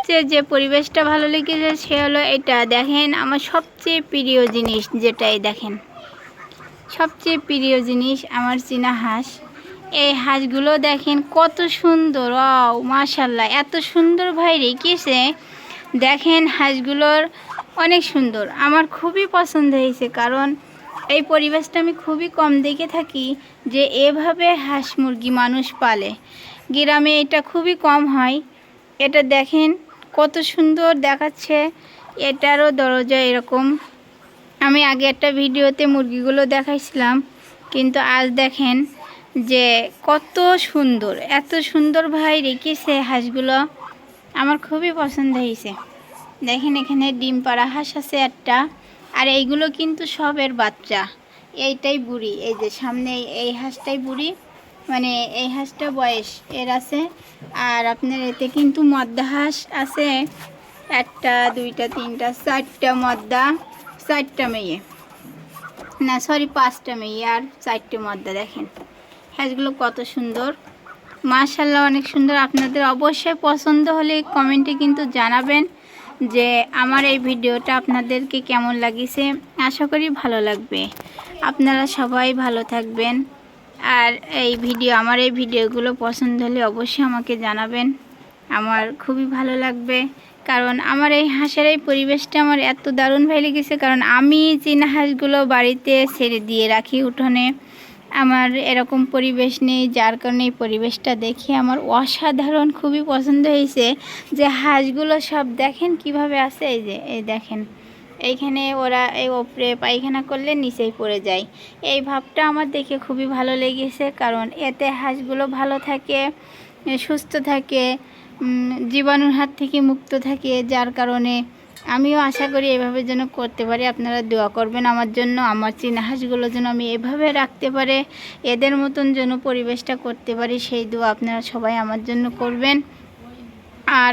সবচেয়ে যে পরিবেশটা ভালো লেগেছে সে হলো এটা। দেখেন আমার সবচেয়ে প্রিয় জিনিস যেটাই দেখেন, সবচেয়ে প্রিয় জিনিস আমার চীনা হাঁস। এই হাঁসগুলো দেখেন কত সুন্দর, ওয়াও মাশাআল্লাহ, এত সুন্দর ভাই রেখেছে। দেখেন হাঁসগুলোর অনেক সুন্দর, আমার খুবই পছন্দ হয়েছে। কারণ এই পরিবেশটা আমি খুবই কম দেখে থাকি যে এভাবে হাঁস মুরগি মানুষ পালে, গ্রামে এটা খুবই কম হয়। এটা দেখেন কত সুন্দর দেখাচ্ছে, এটারও দরজা এরকম। আমি আগে একটা ভিডিওতে মুরগিগুলো দেখাইছিলাম, কিন্তু আজ দেখেন যে কত সুন্দর, এত সুন্দর ভাই রেখেছে হাঁসগুলো, আমার খুবই পছন্দ হয়েছে। দেখেন এখানে ডিম পাড়া হাঁস আছে একটা, আর এইগুলো কিন্তু সবের বাচ্চা। এইটাই বুড়ি, এই যে সামনে এই হাঁসটাই বুড়ি, মানে এই হাঁসটা বয়স এর আছে। আর আপনার এতে কিন্তু মদ্দা হাঁস আছে, একটা দুইটা তিনটা চারটা মদ্দা, চারটা মেয়ে, না সরি 5টা মেয়ে আর 4টে মদ্দা। দেখেন হাঁসগুলো কত সুন্দর, মাশাআল্লাহ অনেক সুন্দর। আপনাদের অবশ্যই পছন্দ হলে কমেন্টে কিন্তু জানাবেন যে আমার এই ভিডিওটা আপনাদেরকে কেমন লাগিছে। আশা করি ভালো লাগবে। আপনারা সবাই ভালো থাকবেন। আর আমার এই ভিডিওগুলো পছন্দ হলে অবশ্যই আমাকে জানাবেন, আমার খুবই ভালো লাগবে। কারণ আমার এই হাঁসের এই পরিবেশটা আমার এত দারুণ ভালো লেগেছে। কারণ আমি চীনা হাঁসগুলো বাড়িতে ছেড়ে দিয়ে রাখি উঠোনে, আমার এরকম পরিবেশ নেই, যার কারণে এই পরিবেশটা দেখে আমার অসাধারণ খুবই পছন্দ হয়েছে। যে হাঁসগুলো সব দেখেন কিভাবে আছে, এই যে এই দেখেন এইখানে ওরা এই ওপরে পায়খানা করলে নিচেই পড়ে যায়, এই ভাবটা আমার দেখে খুবই ভালো লেগেছে। কারণ এতে হাঁসগুলো ভালো থাকে, সুস্থ থাকে, জীবাণুর হাত থেকে মুক্ত থাকে, যার কারণে আমিও আশা করি এভাবে যেন করতে পারি। আপনারা দোয়া করবেন আমার জন্য, আমার চীনা হাঁসগুলো যেন আমি এভাবে রাখতে পারে, এদের মতন যেন পরিবেশটা করতে পারি, সেই দোয়া আপনারা সবাই আমার জন্য করবেন। আর